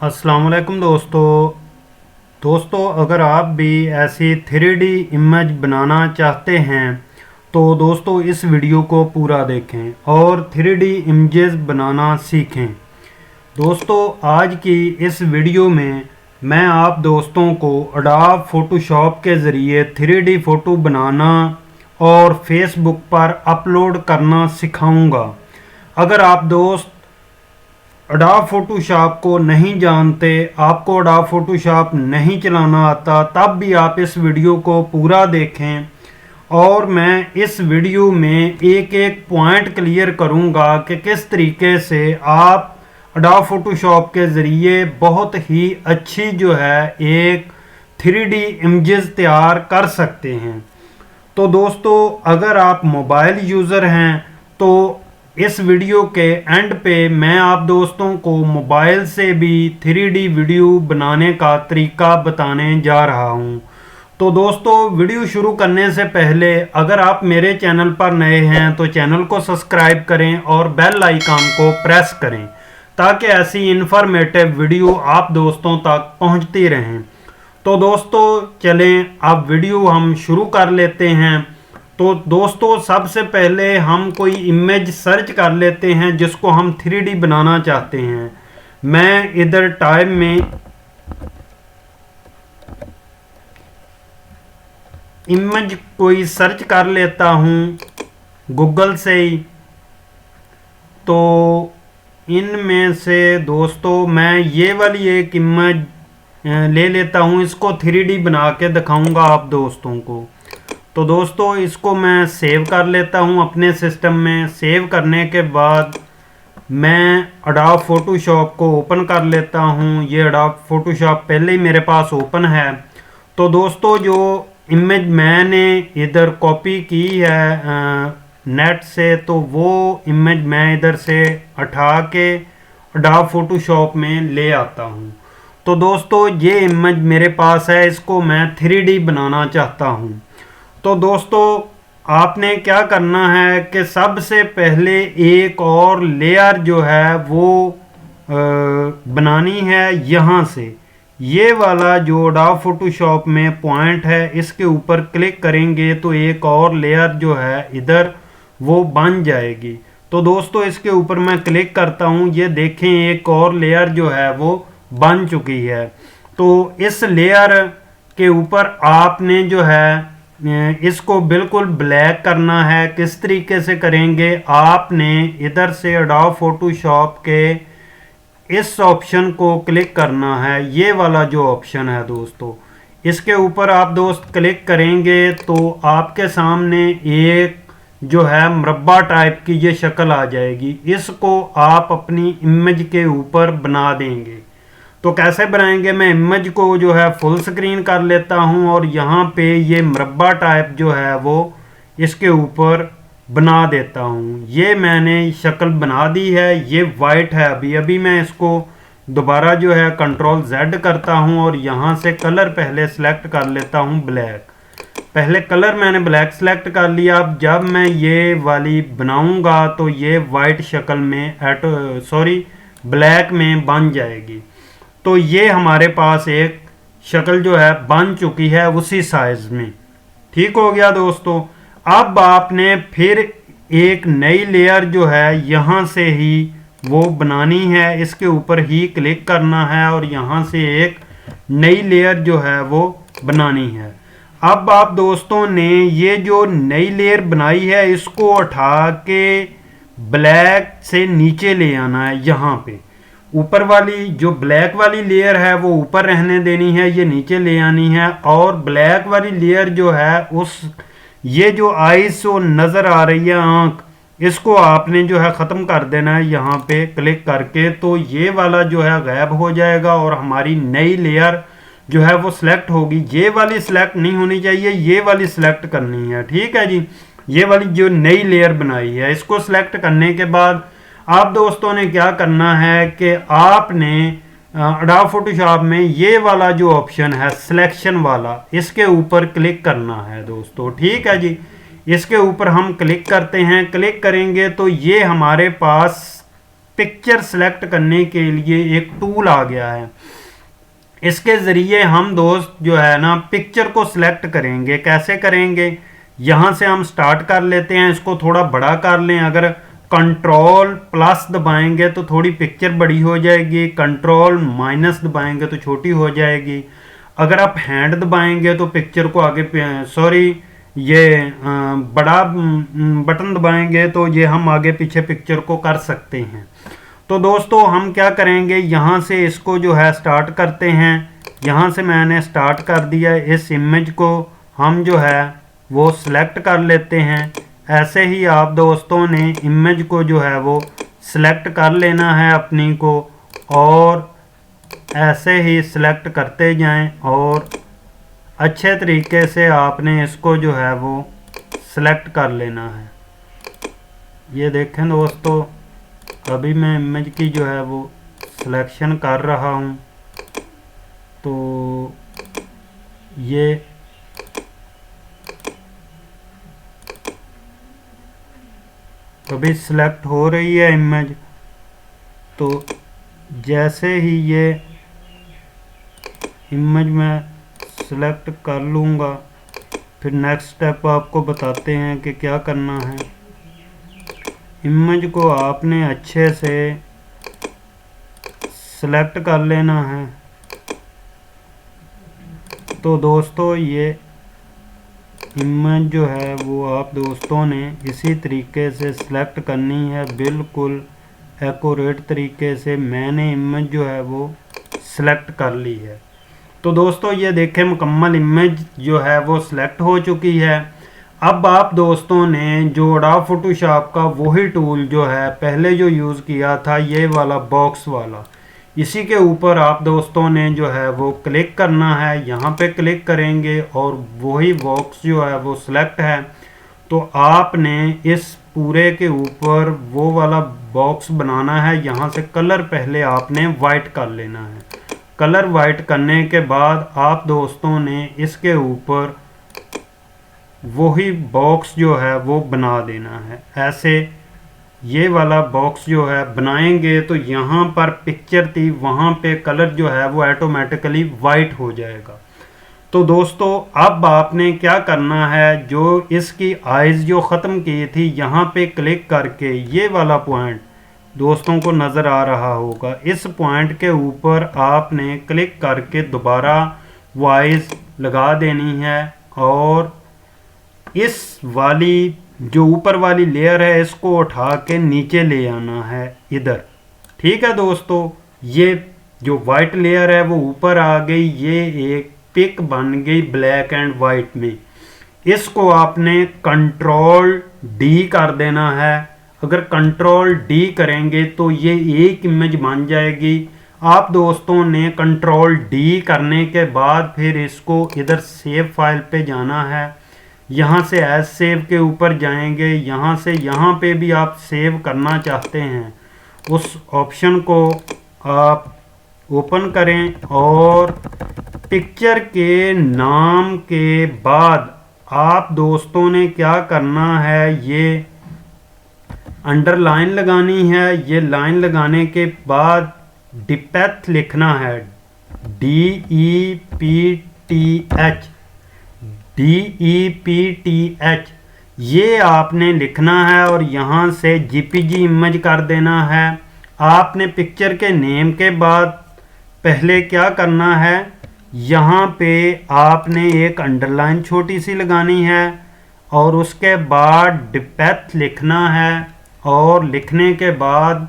अस्सलाम वालेकुम दोस्तों अगर आप भी ऐसी 3D इमेज बनाना चाहते हैं तो दोस्तों इस वीडियो को पूरा देखें और 3D इमेजेस बनाना सीखें। दोस्तों आज की इस वीडियो में मैं आप दोस्तों को अडोब फोटोशॉप के ज़रिए 3D फ़ोटो बनाना और फेसबुक पर अपलोड करना सिखाऊंगा। अगर आप दोस्त अडोब फोटोशॉप को नहीं जानते, आपको अडोब फोटोशॉप नहीं चलाना आता, तब भी आप इस वीडियो को पूरा देखें और मैं इस वीडियो में एक एक पॉइंट क्लियर करूंगा कि किस तरीके से आप अडोब फोटोशॉप के ज़रिए बहुत ही अच्छी जो है एक 3D इमेजेस तैयार कर सकते हैं। तो दोस्तों अगर आप मोबाइल यूज़र हैं तो इस वीडियो के एंड पे मैं आप दोस्तों को मोबाइल से भी 3D वीडियो बनाने का तरीका बताने जा रहा हूं। तो दोस्तों वीडियो शुरू करने से पहले अगर आप मेरे चैनल पर नए हैं तो चैनल को सब्सक्राइब करें और बेल आइकन को प्रेस करें ताकि ऐसी इन्फॉर्मेटिव वीडियो आप दोस्तों तक पहुंचती रहें। तो दोस्तों चलें अब वीडियो हम शुरू कर लेते हैं। तो दोस्तों सबसे पहले हम कोई इमेज सर्च कर लेते हैं जिसको हम 3D बनाना चाहते हैं। मैं इधर टाइम में इमेज कोई सर्च कर लेता हूँ गूगल से ही। तो इनमें से दोस्तों मैं ये वाली एक इमेज ले लेता हूँ, इसको 3D बना के दिखाऊंगा आप दोस्तों को। तो दोस्तों इसको मैं सेव कर लेता हूँ अपने सिस्टम में। सेव करने के बाद मैं अडोब फोटोशॉप को ओपन कर लेता हूँ। ये अडोब फोटोशॉप पहले ही मेरे पास ओपन है। तो दोस्तों जो इमेज मैंने इधर कॉपी की है नेट से, तो वो इमेज मैं इधर से उठा के अडोब फोटोशॉप में ले आता हूँ। तो दोस्तों ये इमेज मेरे पास है, इसको मैं 3D बनाना चाहता हूँ। तो दोस्तों आपने क्या करना है कि सबसे पहले एक और लेयर जो है वो बनानी है। यहाँ से ये वाला जो अडोब फोटोशॉप में पॉइंट है इसके ऊपर क्लिक करेंगे तो एक और लेयर जो है इधर वो बन जाएगी। तो दोस्तों इसके ऊपर मैं क्लिक करता हूँ, ये देखें एक और लेयर जो है वो बन चुकी है। तो इस लेयर के ऊपर आपने जो है इसको बिल्कुल ब्लैक करना है। किस तरीके से करेंगे, आपने इधर से अडोब फोटोशॉप के इस ऑप्शन को क्लिक करना है। ये वाला जो ऑप्शन है दोस्तों, इसके ऊपर आप दोस्त क्लिक करेंगे तो आपके सामने एक जो है मुरब्बा टाइप की ये शक्ल आ जाएगी। इसको आप अपनी इमेज के ऊपर बना देंगे। तो कैसे बनाएंगे, मैं इमेज को जो है फुल स्क्रीन कर लेता हूं और यहाँ पे ये मुरब्बा टाइप जो है वो इसके ऊपर बना देता हूं। ये मैंने शक्ल बना दी है, ये वाइट है। अभी अभी मैं इसको दोबारा जो है कंट्रोल Z करता हूं और यहाँ से कलर पहले सेलेक्ट कर लेता हूं ब्लैक। पहले कलर मैंने ब्लैक सेलेक्ट कर लिया। अब जब मैं ये वाली बनाऊंगा तो ये वाइट शक्ल में ब्लैक में बन जाएगी। तो ये हमारे पास एक शक्ल जो है बन चुकी है उसी साइज में। ठीक हो गया दोस्तों। अब आपने फिर एक नई लेयर जो है यहाँ से ही वो बनानी है, इसके ऊपर ही क्लिक करना है और यहाँ से एक नई लेयर जो है वो बनानी है। अब आप दोस्तों ने ये जो नई लेयर बनाई है इसको उठा के ब्लैक से नीचे ले आना है। यहाँ पे ऊपर वाली जो ब्लैक वाली लेयर है वो ऊपर रहने देनी है, ये नीचे ले आनी है। और ब्लैक वाली लेयर जो है उस ये जो आईज जो नज़र आ रही है आंख, इसको आपने जो है ख़त्म कर देना है यहाँ पे क्लिक करके। तो ये वाला जो है गायब हो जाएगा और हमारी नई लेयर जो है वो सिलेक्ट होगी। ये वाली सिलेक्ट नहीं होनी चाहिए, ये वाली सिलेक्ट करनी है। ठीक है जी। ये वाली जो नई लेयर बनाई है इसको सिलेक्ट करने के बाद आप दोस्तों ने क्या करना है कि आपने अडोब फोटोशॉप में ये वाला जो ऑप्शन है सिलेक्शन वाला, इसके ऊपर क्लिक करना है दोस्तों। ठीक है जी। इसके ऊपर हम क्लिक करते हैं। क्लिक करेंगे तो ये हमारे पास पिक्चर सेलेक्ट करने के लिए एक टूल आ गया है। इसके ज़रिए हम दोस्त जो है ना पिक्चर को सिलेक्ट करेंगे। कैसे करेंगे, यहाँ से हम स्टार्ट कर लेते हैं, इसको थोड़ा बड़ा कर लें। अगर कंट्रोल प्लस दबाएंगे तो थोड़ी पिक्चर बड़ी हो जाएगी, कंट्रोल माइनस दबाएंगे तो छोटी हो जाएगी। अगर आप हैंड दबाएंगे तो पिक्चर को आगे ये बड़ा बटन दबाएंगे तो ये हम आगे पीछे पिक्चर को कर सकते हैं। तो दोस्तों हम क्या करेंगे, यहाँ से इसको जो है स्टार्ट करते हैं। यहाँ से मैंने स्टार्ट कर दिया। इस इमेज को हम जो है वो सिलेक्ट कर लेते हैं। ऐसे ही आप दोस्तों ने इमेज को जो है वो सिलेक्ट कर लेना है अपनी को, और ऐसे ही सिलेक्ट करते जाएं और अच्छे तरीके से आपने इसको जो है वो सिलेक्ट कर लेना है। ये देखें दोस्तों, अभी मैं इमेज की जो है वो सिलेक्शन कर रहा हूँ। तो ये अभी सिलेक्ट हो रही है इमेज। तो जैसे ही ये इमेज में सिलेक्ट कर लूँगा, फिर नेक्स्ट स्टेप आपको बताते हैं कि क्या करना है। इमेज को आपने अच्छे से सिलेक्ट कर लेना है। तो दोस्तों ये इमेज जो है वो आप दोस्तों ने इसी तरीके से सिलेक्ट करनी है, बिल्कुल एक्यूरेट तरीके से। मैंने इमेज जो है वो सिलेक्ट कर ली है। तो दोस्तों ये देखें, मुकम्मल इमेज जो है वो सिलेक्ट हो चुकी है। अब आप दोस्तों ने जो एडोब फोटोशॉप का वही टूल जो है पहले जो यूज़ किया था, ये वाला बॉक्स वाला, इसी के ऊपर आप दोस्तों ने जो है वो क्लिक करना है। यहाँ पे क्लिक करेंगे और वही बॉक्स जो है वो सिलेक्ट है। तो आपने इस पूरे के ऊपर वो वाला बॉक्स बनाना है। यहाँ से कलर पहले आपने वाइट कर लेना है। कलर वाइट करने के बाद आप दोस्तों ने इसके ऊपर वही बॉक्स जो है वो बना देना है। ऐसे ये वाला बॉक्स जो है बनाएंगे तो यहाँ पर पिक्चर थी, वहाँ पे कलर जो है वो ऑटोमेटिकली वाइट हो जाएगा। तो दोस्तों अब आपने क्या करना है, जो इसकी आइज़ जो ख़त्म की थी, यहाँ पे क्लिक करके ये वाला पॉइंट दोस्तों को नज़र आ रहा होगा, इस पॉइंट के ऊपर आपने क्लिक करके दोबारा वो आइज़ लगा देनी है। और इस वाली जो ऊपर वाली लेयर है इसको उठा के नीचे ले आना है इधर। ठीक है दोस्तों, ये जो वाइट लेयर है वो ऊपर आ गई, ये एक पिक बन गई ब्लैक एंड वाइट में। इसको आपने कंट्रोल डी कर देना है। अगर कंट्रोल डी करेंगे तो ये एक इमेज बन जाएगी। आप दोस्तों ने कंट्रोल डी करने के बाद फिर इसको इधर सेव फाइल पे जाना है। यहाँ से एज सेव के ऊपर जाएंगे। यहाँ से यहाँ पे भी आप सेव करना चाहते हैं, उस ऑप्शन को आप ओपन करें और पिक्चर के नाम के बाद आप दोस्तों ने क्या करना है, ये अंडरलाइन लगानी है। ये लाइन लगाने के बाद डिपेथ लिखना है, DEPTH ये आपने लिखना है और यहाँ से जीपीजी इमेज कर देना है। आपने पिक्चर के नेम के बाद पहले क्या करना है, यहाँ पे आपने एक अंडरलाइन छोटी सी लगानी है और उसके बाद डिपेथ लिखना है और लिखने के बाद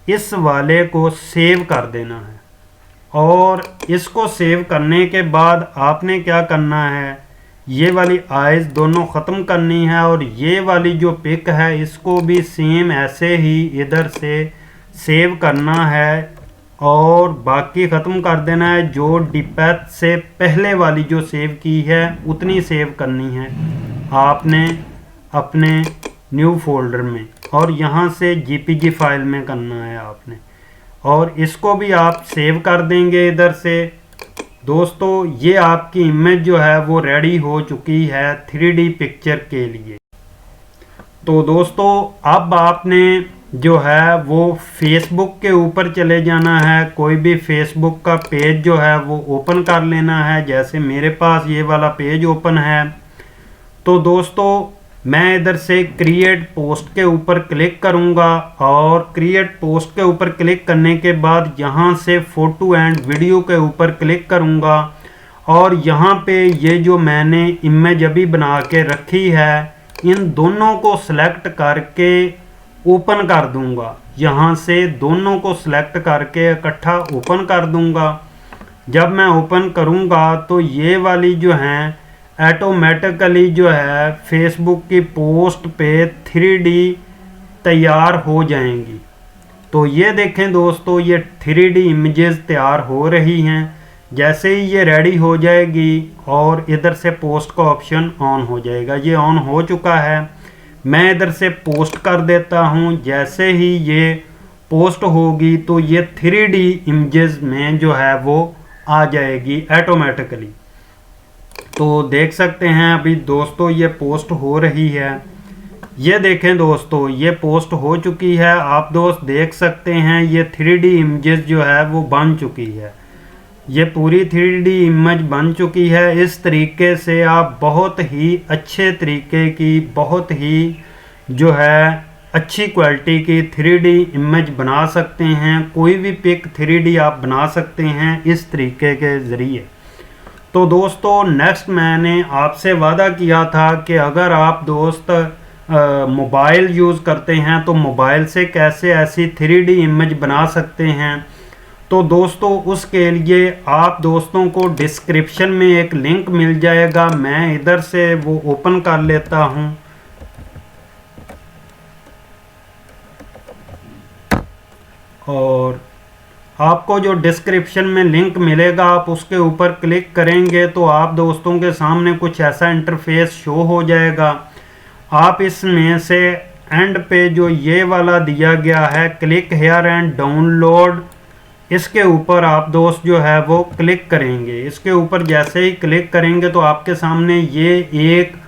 इस वाले को सेव कर देना है। और इसको सेव करने के बाद आपने क्या करना है, ये वाली आइज़ दोनों ख़त्म करनी है और ये वाली जो पिक है इसको भी सेम ऐसे ही इधर से सेव करना है और बाकी ख़त्म कर देना है। जो डिपेथ से पहले वाली जो सेव की है उतनी सेव करनी है आपने अपने न्यू फोल्डर में, और यहाँ से जीपीजी फाइल में करना है आपने, और इसको भी आप सेव कर देंगे इधर से। दोस्तों ये आपकी इमेज जो है वो रेडी हो चुकी है 3D पिक्चर के लिए। तो दोस्तों अब आपने जो है वो फेसबुक के ऊपर चले जाना है। कोई भी फेसबुक का पेज जो है वो ओपन कर लेना है। जैसे मेरे पास ये वाला पेज ओपन है, तो दोस्तों मैं इधर से क्रिएट पोस्ट के ऊपर क्लिक करूंगा और क्रिएट पोस्ट के ऊपर क्लिक करने के बाद यहाँ से फोटो एंड वीडियो के ऊपर क्लिक करूंगा और यहाँ पे ये जो मैंने इमेज अभी बना के रखी है इन दोनों को सिलेक्ट करके ओपन कर दूंगा। यहाँ से दोनों को सिलेक्ट करके इकट्ठा ओपन कर दूंगा। जब मैं ओपन करूंगा तो ये वाली जो हैं ऑटोमेटिकली जो है फेसबुक की पोस्ट पे 3D तैयार हो जाएंगी। तो ये देखें दोस्तों, ये 3D इमेजेस तैयार हो रही हैं। जैसे ही ये रेडी हो जाएगी और इधर से पोस्ट का ऑप्शन ऑन हो जाएगा। ये ऑन हो चुका है। मैं इधर से पोस्ट कर देता हूँ। जैसे ही ये पोस्ट होगी तो ये 3D इमेजेस में जो है वो आ जाएगी ऑटोमेटिकली। तो देख सकते हैं अभी दोस्तों ये पोस्ट हो रही है। ये देखें दोस्तों, ये पोस्ट हो चुकी है। आप दोस्त देख सकते हैं ये 3D इमेजेस जो है वो बन चुकी है। ये पूरी 3D इमेज बन चुकी है। इस तरीके से आप बहुत ही अच्छे तरीके की, बहुत ही जो है अच्छी क्वालिटी की 3D इमेज बना सकते हैं। कोई भी पिक 3D आप बना सकते हैं इस तरीके के ज़रिए। तो दोस्तों नेक्स्ट मैंने आपसे वादा किया था कि अगर आप दोस्त मोबाइल यूज़ करते हैं तो मोबाइल से कैसे ऐसी 3D इमेज बना सकते हैं। तो दोस्तों उसके लिए आप दोस्तों को डिस्क्रिप्शन में एक लिंक मिल जाएगा। मैं इधर से वो ओपन कर लेता हूँ और आपको जो डिस्क्रिप्शन में लिंक मिलेगा आप उसके ऊपर क्लिक करेंगे तो आप दोस्तों के सामने कुछ ऐसा इंटरफेस शो हो जाएगा। आप इसमें से एंड पे जो ये वाला दिया गया है क्लिक हेयर एंड डाउनलोड, इसके ऊपर आप दोस्त जो है वो क्लिक करेंगे। इसके ऊपर जैसे ही क्लिक करेंगे तो आपके सामने ये एक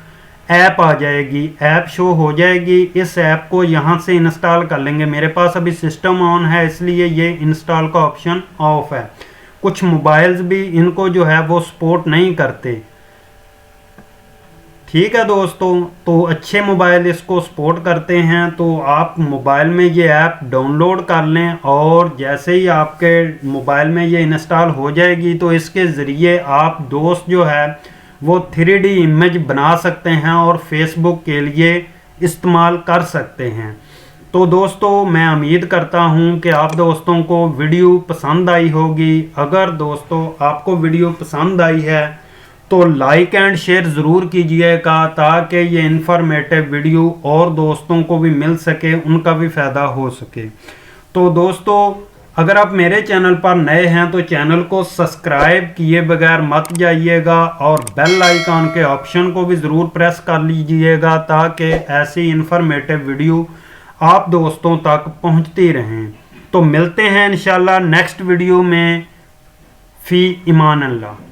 ऐप आ जाएगी, ऐप शो हो जाएगी। इस ऐप को यहाँ से इंस्टॉल कर लेंगे। मेरे पास अभी सिस्टम ऑन है इसलिए ये इंस्टॉल का ऑप्शन ऑफ है। कुछ मोबाइल्स भी इनको जो है वो सपोर्ट नहीं करते। ठीक है दोस्तों, तो अच्छे मोबाइल इसको सपोर्ट करते हैं। तो आप मोबाइल में ये ऐप डाउनलोड कर लें और जैसे ही आपके मोबाइल में ये इंस्टॉल हो जाएगी तो इसके ज़रिए आप दोस्त जो है वो 3D इमेज बना सकते हैं और फेसबुक के लिए इस्तेमाल कर सकते हैं। तो दोस्तों मैं उम्मीद करता हूं कि आप दोस्तों को वीडियो पसंद आई होगी। अगर दोस्तों आपको वीडियो पसंद आई है तो लाइक एंड शेयर ज़रूर कीजिएगा ताकि ये इन्फॉर्मेटिव वीडियो और दोस्तों को भी मिल सके, उनका भी फ़ायदा हो सके। तो दोस्तों अगर आप मेरे चैनल पर नए हैं तो चैनल को सब्सक्राइब किए बगैर मत जाइएगा और बेल आइकन के ऑप्शन को भी ज़रूर प्रेस कर लीजिएगा ताकि ऐसी इन्फॉर्मेटिव वीडियो आप दोस्तों तक पहुंचती रहें। तो मिलते हैं इंशाल्लाह नेक्स्ट वीडियो में। फ़ी इमान अल्लाह।